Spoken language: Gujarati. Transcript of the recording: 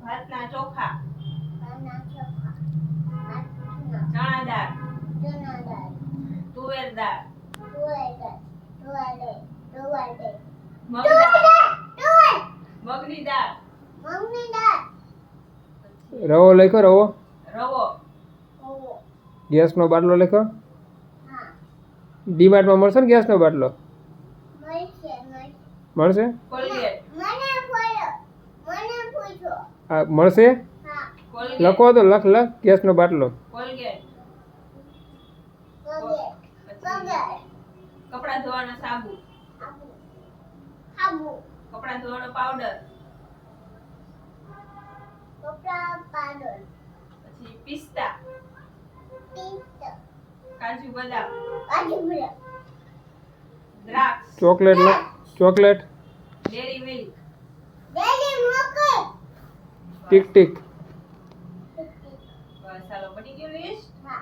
ભાતના ચોખા, ભાતના ચોખા, ચણા દાળ, ચણા દાળ, તુવેર દાળ, તુવેર દાળ, મગની દાળ, મગની દાળ, રવો લખો રવો. રવો, ગેસનો બાટલો લખો. હા ડીમાર્ટમાં મળશે ને ગેસનો બાટલો? મળશે. કોલગેટ, મને પૂછો. આ મળશે. હા કોલગેટ, લખો તો લખ ગેસનો બાટલો. કોલગેટ, કોલગેટ, કપડા ધોવાનો સાબુ, સાબુ, કપડા ધોવાનો પાવડર, કપડા પાવડર, પછી પિસ્તા, કાજુ બદામ, દ્રાક્ષ, chocolate chocolate. Dairy milk, tick tick. બસ હાલો બની ગયું લિસ્ટ. હા